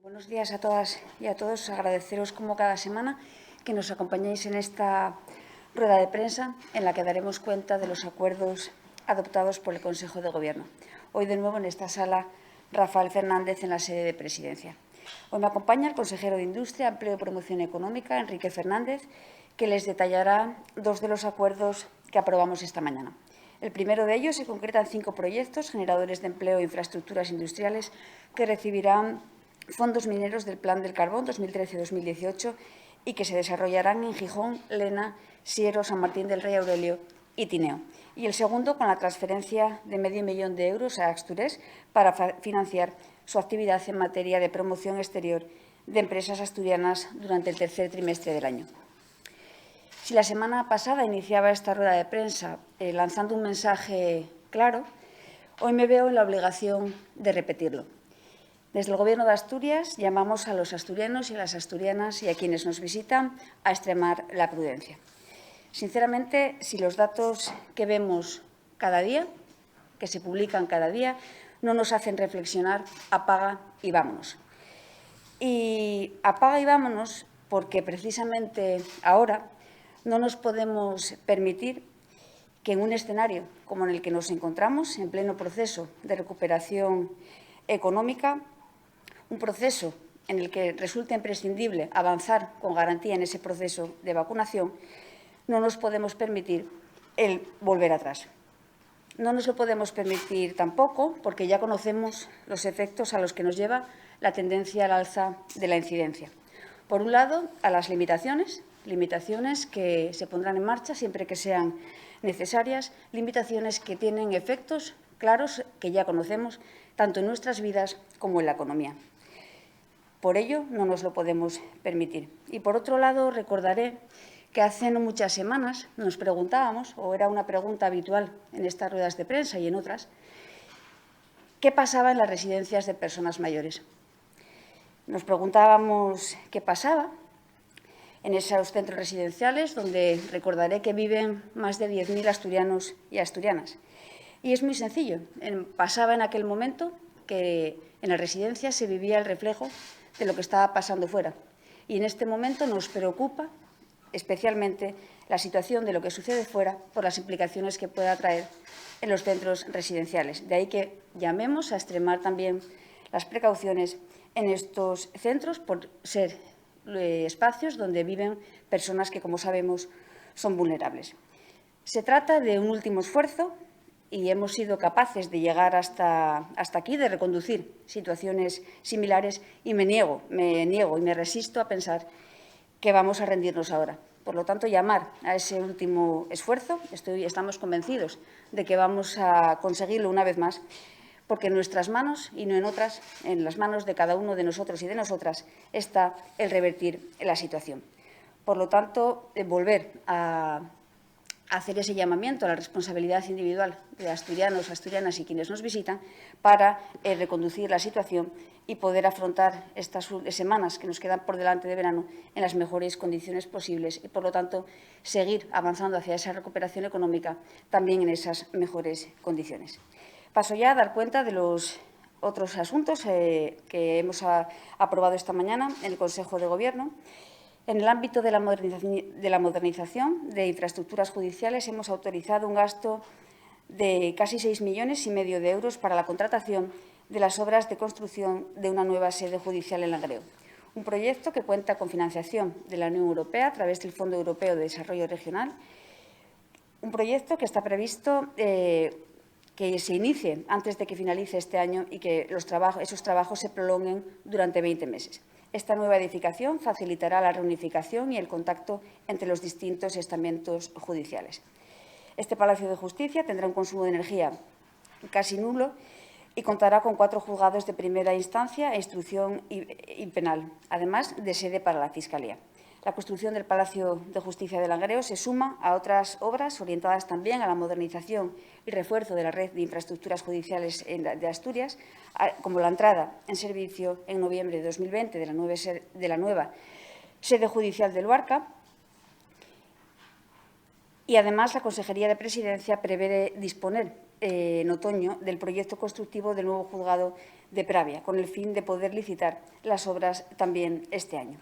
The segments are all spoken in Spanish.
Buenos días a todas y a todos. Agradeceros como cada semana que nos acompañéis en esta rueda de prensa en la que daremos cuenta de los acuerdos adoptados por el Consejo de Gobierno. Hoy de nuevo en esta sala Rafael Fernández en la sede de Presidencia. Hoy me acompaña el consejero de Industria, Empleo y Promoción Económica, Enrique Fernández, que les detallará dos de los acuerdos que aprobamos esta mañana. El primero de ellos se concreta en 5 proyectos generadores de empleo e infraestructuras industriales que recibirán fondos mineros del Plan del Carbón 2013-2018 y que se desarrollarán en Gijón, Lena, Siero, San Martín del Rey, Aurelio y Tineo. Y el segundo, con la transferencia de medio millón de euros a Axturés para financiar su actividad en materia de promoción exterior de empresas asturianas durante el tercer trimestre del año. Si la semana pasada iniciaba esta rueda de prensa lanzando un mensaje claro, hoy me veo en la obligación de repetirlo. Desde el Gobierno de Asturias llamamos a los asturianos y a las asturianas y a quienes nos visitan a extremar la prudencia. Sinceramente, si los datos que vemos cada día, que se publican cada día, no nos hacen reflexionar, apaga y vámonos. Y apaga y vámonos porque precisamente ahora no nos podemos permitir que en un escenario como en el que nos encontramos, en pleno proceso de recuperación económica, un proceso en el que resulta imprescindible avanzar con garantía en ese proceso de vacunación, no nos podemos permitir el volver atrás. No nos lo podemos permitir tampoco porque ya conocemos los efectos a los que nos lleva la tendencia al alza de la incidencia. Por un lado, a las limitaciones que se pondrán en marcha siempre que sean necesarias, limitaciones que tienen efectos claros que ya conocemos tanto en nuestras vidas como en la economía. Por ello, no nos lo podemos permitir. Y, por otro lado, recordaré que hace no muchas semanas nos preguntábamos, o era una pregunta habitual en estas ruedas de prensa y en otras, ¿qué pasaba en las residencias de personas mayores? Nos preguntábamos qué pasaba en esos centros residenciales donde recordaré que viven más de 10.000 asturianos y asturianas. Y es muy sencillo. Pasaba en aquel momento que en las residencias se vivía el reflejo de lo que estaba pasando fuera. Y en este momento nos preocupa especialmente la situación de lo que sucede fuera por las implicaciones que pueda traer en los centros residenciales. De ahí que llamemos a extremar también las precauciones en estos centros por ser espacios donde viven personas que, como sabemos, son vulnerables. Se trata de un último esfuerzo y hemos sido capaces de llegar hasta aquí, de reconducir situaciones similares y me niego y me resisto a pensar que vamos a rendirnos ahora. Por lo tanto, llamar a ese último esfuerzo. Estamos convencidos de que vamos a conseguirlo una vez más, porque en nuestras manos y no en otras, en las manos de cada uno de nosotros y de nosotras, está el revertir la situación. Por lo tanto, volver a hacer ese llamamiento a la responsabilidad individual de asturianos, asturianas y quienes nos visitan para reconducir la situación y poder afrontar estas semanas que nos quedan por delante de verano en las mejores condiciones posibles y, por lo tanto, seguir avanzando hacia esa recuperación económica también en esas mejores condiciones. Paso ya a dar cuenta de los otros asuntos que hemos aprobado esta mañana en el Consejo de Gobierno. En el ámbito de la modernización de infraestructuras judiciales hemos autorizado un gasto de casi 6,5 millones de euros para la contratación de las obras de construcción de una nueva sede judicial en Langreo. Un proyecto que cuenta con financiación de la Unión Europea a través del Fondo Europeo de Desarrollo Regional. Un proyecto que está previsto que se inicie antes de que finalice este año y que esos trabajos se prolonguen durante 20 meses. Esta nueva edificación facilitará la reunificación y el contacto entre los distintos estamentos judiciales. Este Palacio de Justicia tendrá un consumo de energía casi nulo y contará con 4 juzgados de primera instancia, instrucción y penal, además de sede para la Fiscalía. La construcción del Palacio de Justicia de Langreo se suma a otras obras orientadas también a la modernización y refuerzo de la red de infraestructuras judiciales de Asturias, como la entrada en servicio en noviembre de 2020 de la nueva sede judicial de Luarca Y, además, la Consejería de Presidencia prevé disponer en otoño del proyecto constructivo del nuevo juzgado de Pravia, con el fin de poder licitar las obras también este año.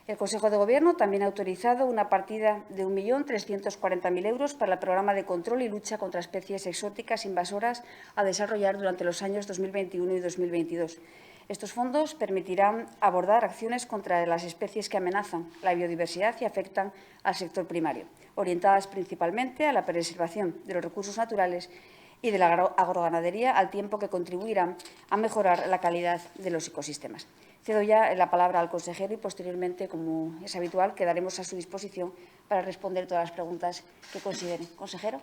El Consejo de Gobierno también ha autorizado una partida de 1.340.000 euros para el programa de control y lucha contra especies exóticas invasoras a desarrollar durante los años 2021 y 2022. Estos fondos permitirán abordar acciones contra las especies que amenazan la biodiversidad y afectan al sector primario, orientadas principalmente a la preservación de los recursos naturales y de la agroganadería, al tiempo que contribuirán a mejorar la calidad de los ecosistemas. Cedo ya la palabra al consejero y, posteriormente, como es habitual, quedaremos a su disposición para responder todas las preguntas que considere. Consejero.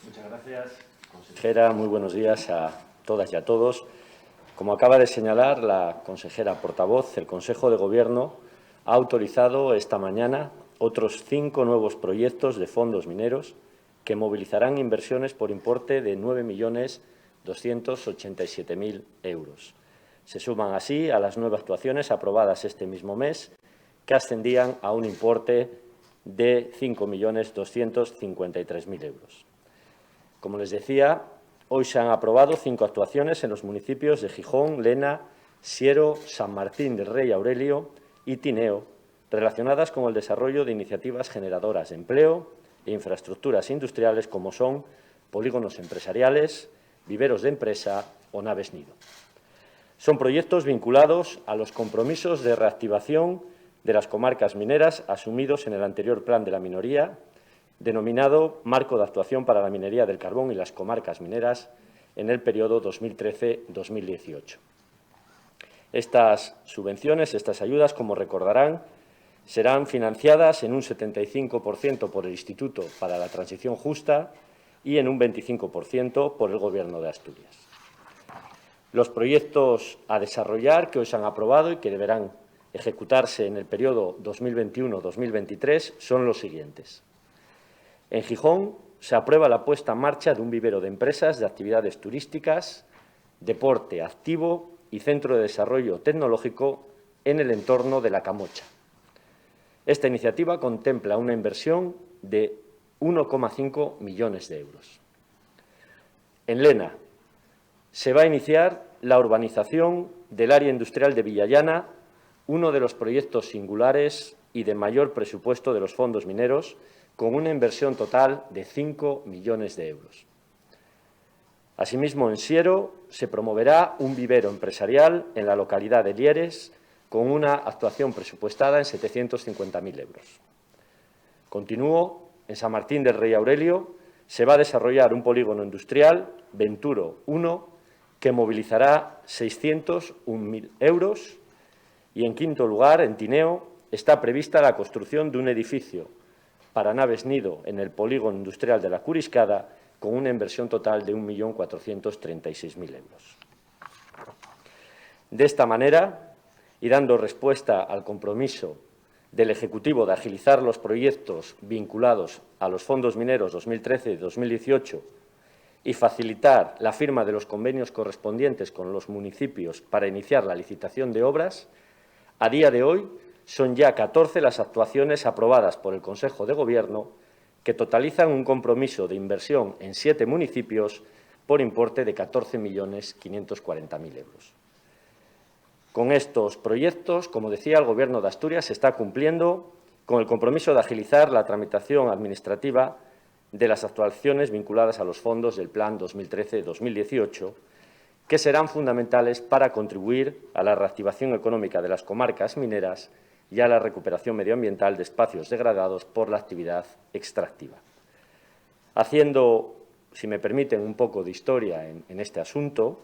Muchas gracias, consejera. Muy buenos días a todas y a todos. Como acaba de señalar la consejera portavoz, el Consejo de Gobierno ha autorizado esta mañana otros 5 nuevos proyectos de fondos mineros que movilizarán inversiones por importe de 9.287.000 euros. Se suman así a las 9 actuaciones aprobadas este mismo mes, que ascendían a un importe de 5.253.000 euros. Como les decía, hoy se han aprobado 5 actuaciones en los municipios de Gijón, Lena, Siero, San Martín del Rey Aurelio y Tineo, relacionadas con el desarrollo de iniciativas generadoras de empleo e infraestructuras industriales como son polígonos empresariales, viveros de empresa o naves nido. Son proyectos vinculados a los compromisos de reactivación de las comarcas mineras asumidos en el anterior plan de la minoría, denominado Marco de Actuación para la Minería del Carbón y las Comarcas Mineras en el periodo 2013-2018. Estas subvenciones, estas ayudas, como recordarán, serán financiadas en un 75% por el Instituto para la Transición Justa y en un 25% por el Gobierno de Asturias. Los proyectos a desarrollar que hoy se han aprobado y que deberán ejecutarse en el periodo 2021-2023 son los siguientes. En Gijón se aprueba la puesta en marcha de un vivero de empresas de actividades turísticas, deporte activo y centro de desarrollo tecnológico en el entorno de La Camocha. Esta iniciativa contempla una inversión de 1,5 millones de euros. En Lena se va a iniciar la urbanización del área industrial de Villallana, uno de los proyectos singulares y de mayor presupuesto de los fondos mineros, con una inversión total de 5 millones de euros. Asimismo, en Siero se promoverá un vivero empresarial en la localidad de Lieres, con una actuación presupuestada en 750.000 euros. Continúo, en San Martín del Rey Aurelio se va a desarrollar un polígono industrial, Venturo 1, que movilizará 601.000 euros. Y, en quinto lugar, en Tineo, está prevista la construcción de un edificio para naves nido en el polígono industrial de la Curiscada, con una inversión total de 1.436.000 euros. De esta manera, y dando respuesta al compromiso del Ejecutivo de agilizar los proyectos vinculados a los fondos mineros 2013 y 2018 y facilitar la firma de los convenios correspondientes con los municipios para iniciar la licitación de obras, a día de hoy son ya 14 las actuaciones aprobadas por el Consejo de Gobierno que totalizan un compromiso de inversión en 7 municipios por importe de 14.540.000 euros. Con estos proyectos, como decía, el Gobierno de Asturias está cumpliendo con el compromiso de agilizar la tramitación administrativa de las actuaciones vinculadas a los fondos del Plan 2013-2018, que serán fundamentales para contribuir a la reactivación económica de las comarcas mineras y a la recuperación medioambiental de espacios degradados por la actividad extractiva. Haciendo, si me permiten, un poco de historia en este asunto,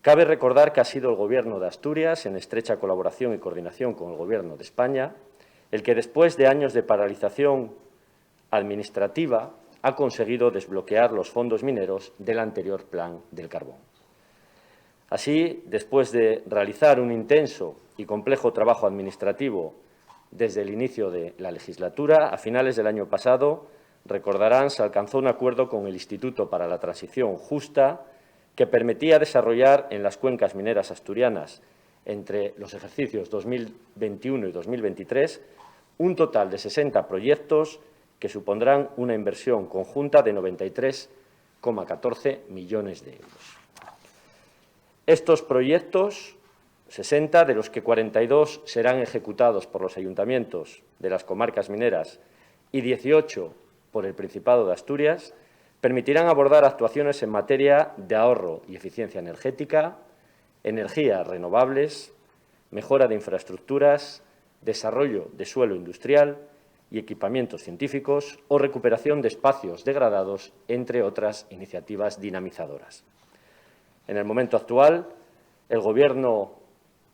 cabe recordar que ha sido el Gobierno de Asturias, en estrecha colaboración y coordinación con el Gobierno de España, el que, después de años de paralización administrativa, ha conseguido desbloquear los fondos mineros del anterior Plan del Carbón. Así, después de realizar un intenso y complejo trabajo administrativo desde el inicio de la legislatura, a finales del año pasado, recordarán, se alcanzó un acuerdo con el Instituto para la Transición Justa que permitía desarrollar en las cuencas mineras asturianas, entre los ejercicios 2021 y 2023, un total de 60 proyectos que supondrán una inversión conjunta de 93,14 millones de euros. Estos proyectos, 60, de los que 42 serán ejecutados por los ayuntamientos de las comarcas mineras y 18 por el Principado de Asturias, permitirán abordar actuaciones en materia de ahorro y eficiencia energética, energías renovables, mejora de infraestructuras, desarrollo de suelo industrial y equipamientos científicos o recuperación de espacios degradados, entre otras iniciativas dinamizadoras. En el momento actual, el Gobierno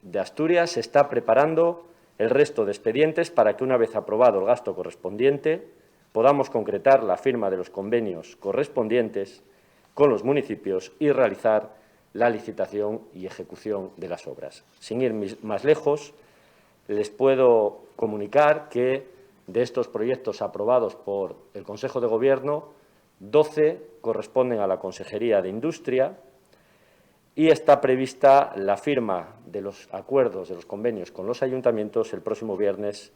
de Asturias está preparando el resto de expedientes para que, una vez aprobado el gasto correspondiente, podamos concretar la firma de los convenios correspondientes con los municipios y realizar la licitación y ejecución de las obras. Sin ir más lejos, les puedo comunicar que de estos proyectos aprobados por el Consejo de Gobierno, 12 corresponden a la Consejería de Industria y está prevista la firma de los acuerdos, de los convenios con los ayuntamientos el próximo viernes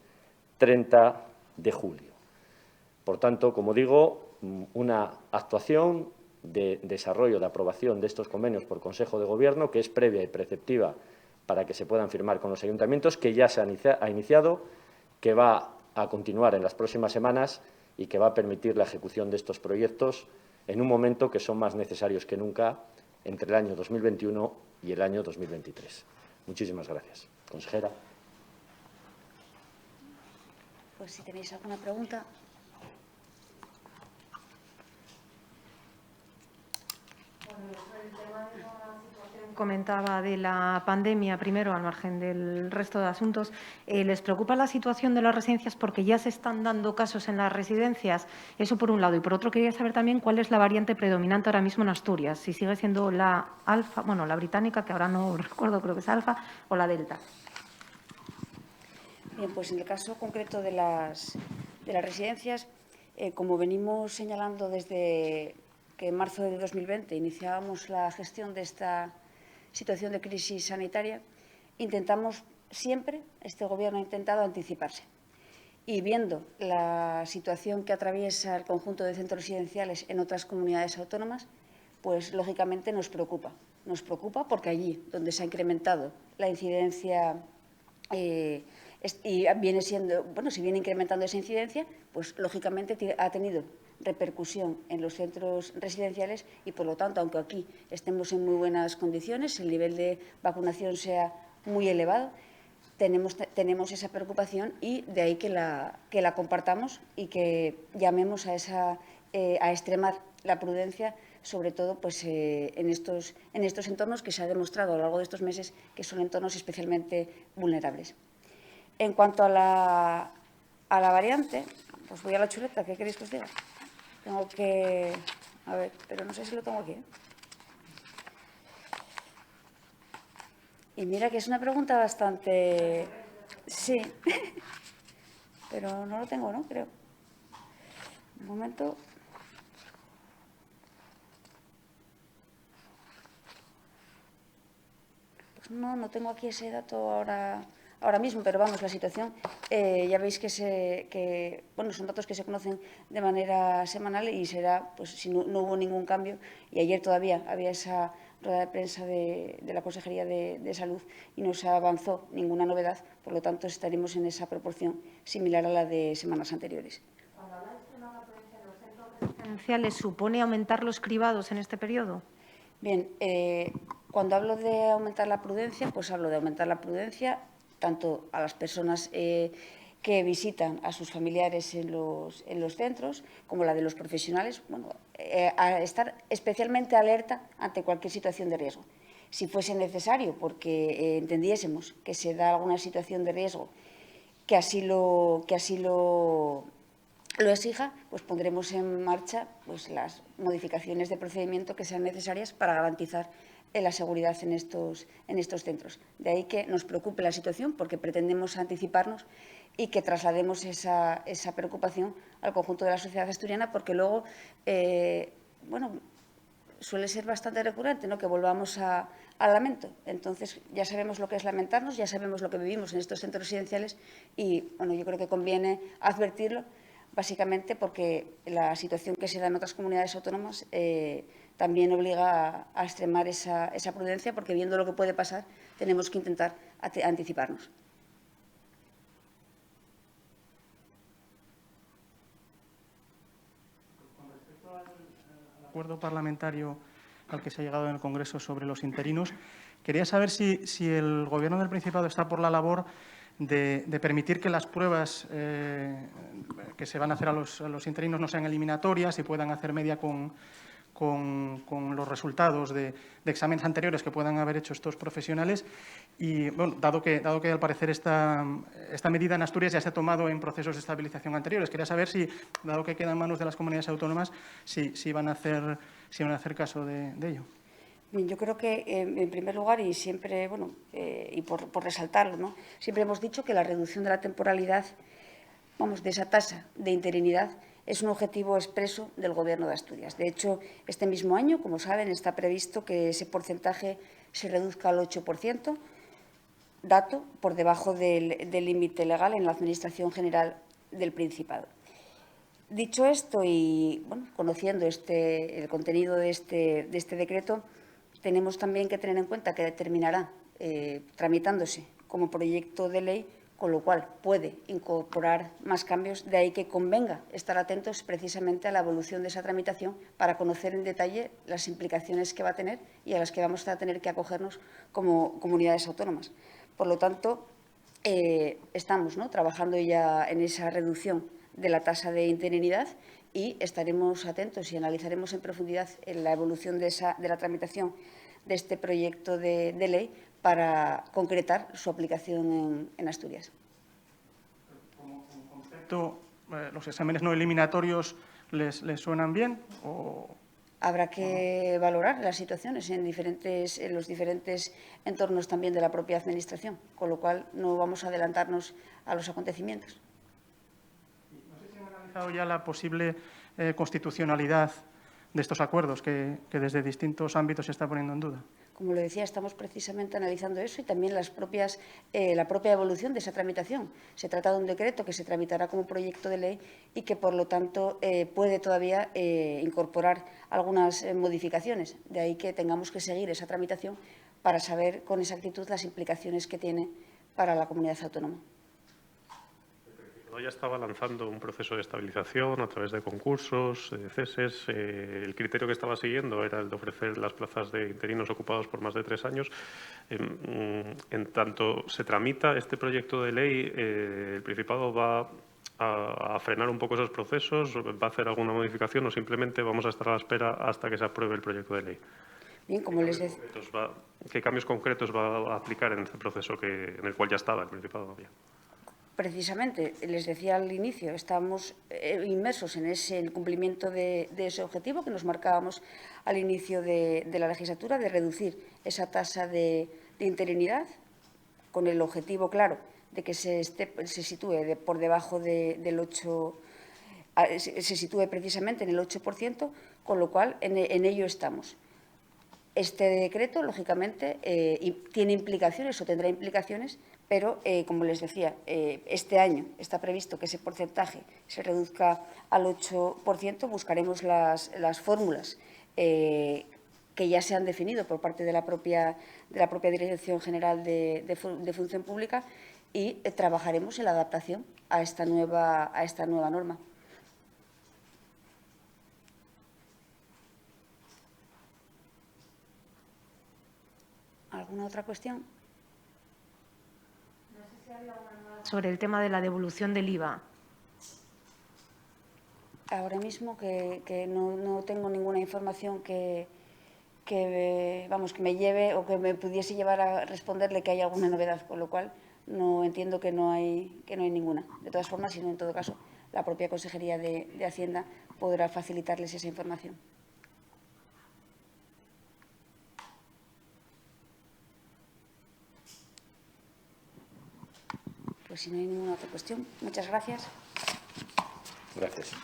30 de julio. Por tanto, como digo, una actuación de desarrollo, de aprobación de estos convenios por Consejo de Gobierno, que es previa y preceptiva para que se puedan firmar con los ayuntamientos, que ya se ha iniciado, que va a continuar en las próximas semanas y que va a permitir la ejecución de estos proyectos en un momento que son más necesarios que nunca entre el año 2021 y el año 2023. Muchísimas gracias. Consejera. Pues si tenéis alguna pregunta. Comentaba de la pandemia, primero, al margen del resto de asuntos. ¿Les preocupa la situación de las residencias porque ya se están dando casos en las residencias? Eso por un lado. Y por otro, quería saber también cuál es la variante predominante ahora mismo en Asturias, si sigue siendo la alfa, bueno, la británica, que ahora no recuerdo, creo que es alfa, o la delta. Bien, pues en el caso concreto de las residencias, como venimos señalando desde que en marzo de 2020 iniciábamos la gestión de esta situación de crisis sanitaria, intentamos siempre, este Gobierno ha intentado anticiparse. Y viendo la situación que atraviesa el conjunto de centros residenciales en otras comunidades autónomas, pues lógicamente nos preocupa. Nos preocupa porque allí donde se ha incrementado la incidencia y viene siendo, bueno, si viene incrementando esa incidencia, pues lógicamente ha tenido repercusión en los centros residenciales y, por lo tanto, aunque aquí estemos en muy buenas condiciones, el nivel de vacunación sea muy elevado, tenemos esa preocupación y de ahí que la compartamos y que llamemos a extremar la prudencia, sobre todo pues, en estos entornos que se ha demostrado a lo largo de estos meses que son entornos especialmente vulnerables. En cuanto a la variante, pues voy a la chuleta, ¿qué queréis que os diga? Tengo que… A ver, pero no sé si lo tengo aquí, ¿eh? Y mira que es una pregunta bastante… Sí, pero no lo tengo, ¿no? Creo. Un momento. Pues no tengo aquí ese dato ahora mismo, pero vamos, la situación, ya veis que bueno, son datos que se conocen de manera semanal y será, pues si no hubo ningún cambio, y ayer todavía había esa rueda de prensa de la Consejería de Salud y no se avanzó ninguna novedad, por lo tanto estaremos en esa proporción similar a la de semanas anteriores. Cuando habláis de una prudencia en los centros residenciales, ¿supone aumentar los cribados en este periodo? Bien, cuando hablo de aumentar la prudencia, pues hablo de aumentar la prudencia tanto a las personas que visitan a sus familiares en los centros, como la de los profesionales, bueno, a estar especialmente alerta ante cualquier situación de riesgo. Si fuese necesario, porque entendiésemos que se da alguna situación de riesgo que así lo exija, pues pondremos en marcha pues, las modificaciones de procedimiento que sean necesarias para garantizar la seguridad en estos centros. De ahí que nos preocupe la situación, porque pretendemos anticiparnos y que traslademos esa preocupación al conjunto de la sociedad asturiana, porque luego, bueno, suele ser bastante recurrente, ¿no?, que volvamos al lamento. Entonces, ya sabemos lo que es lamentarnos, ya sabemos lo que vivimos en estos centros residenciales y, bueno, yo creo que conviene advertirlo, básicamente porque la situación que se da en otras comunidades autónomas también obliga a extremar esa prudencia, porque viendo lo que puede pasar, tenemos que intentar anticiparnos. Con respecto al acuerdo parlamentario al que se ha llegado en el Congreso sobre los interinos, quería saber si el Gobierno del Principado está por la labor de permitir que las pruebas que se van a hacer a los interinos no sean eliminatorias y puedan hacer media con los resultados de exámenes anteriores que puedan haber hecho estos profesionales. Y, bueno, dado que al parecer esta medida en Asturias ya se ha tomado en procesos de estabilización anteriores, quería saber si, dado que queda en manos de las comunidades autónomas, si van a hacer caso de ello. Bien, yo creo que, en primer lugar, y siempre, bueno, y por resaltarlo, ¿no?, siempre hemos dicho que la reducción de la temporalidad, de esa tasa de interinidad, es un objetivo expreso del Gobierno de Asturias. De hecho, este mismo año, como saben, está previsto que ese porcentaje se reduzca al 8%, dato por debajo del límite legal en la Administración General del Principado. Dicho esto y, bueno, conociendo el contenido de este decreto, tenemos también que tener en cuenta que terminará tramitándose como proyecto de ley, con lo cual puede incorporar más cambios. De ahí que convenga estar atentos precisamente a la evolución de esa tramitación para conocer en detalle las implicaciones que va a tener y a las que vamos a tener que acogernos como comunidades autónomas. Por lo tanto, estamos, ¿no?, trabajando ya en esa reducción de la tasa de interinidad y estaremos atentos y analizaremos en profundidad la evolución de la tramitación de este proyecto de ley para concretar su aplicación en Asturias. Como concepto, ¿los exámenes no eliminatorios les suenan bien? Habrá que valorar las situaciones en los diferentes entornos también de la propia Administración, con lo cual no vamos a adelantarnos a los acontecimientos. No sé si han analizado ya la posible constitucionalidad de estos acuerdos que desde distintos ámbitos se está poniendo en duda. Como le decía, estamos precisamente analizando eso y también la propia evolución de esa tramitación. Se trata de un decreto que se tramitará como proyecto de ley y que, por lo tanto, puede todavía incorporar algunas modificaciones. De ahí que tengamos que seguir esa tramitación para saber con exactitud las implicaciones que tiene para la comunidad autónoma. Ya estaba lanzando un proceso de estabilización a través de concursos, de ceses. El criterio que estaba siguiendo era el de ofrecer las plazas de interinos ocupados por más de 3 años. En tanto se tramita este proyecto de ley, el Principado va a frenar un poco esos procesos, va a hacer alguna modificación o simplemente vamos a estar a la espera hasta que se apruebe el proyecto de ley. Bien, como les decía, ¿Qué cambios concretos va a aplicar en este proceso en el cual ya estaba el Principado? precisamente, les decía al inicio, estamos inmersos en el cumplimiento de ese objetivo que nos marcábamos al inicio de la legislatura, de reducir esa tasa de interinidad, con el objetivo claro de que se sitúe por debajo del 8%, se sitúe precisamente en el 8%, con lo cual en ello estamos. Este decreto, lógicamente, tiene implicaciones o tendrá implicaciones, pero, como les decía, este año está previsto que ese porcentaje se reduzca al 8%. Buscaremos las fórmulas que ya se han definido por parte de la propia Dirección General de Función Pública y trabajaremos en la adaptación a esta nueva norma. ¿Alguna otra cuestión? No sé si había alguna sobre el tema de la devolución del IVA. Ahora mismo que no tengo ninguna información que me lleve o que me pudiese llevar a responderle que hay alguna novedad, con lo cual no entiendo que no hay ninguna. De todas formas, si no, en todo caso, la propia Consejería de Hacienda podrá facilitarles esa información. Pues si no hay ninguna otra cuestión, muchas gracias. Gracias.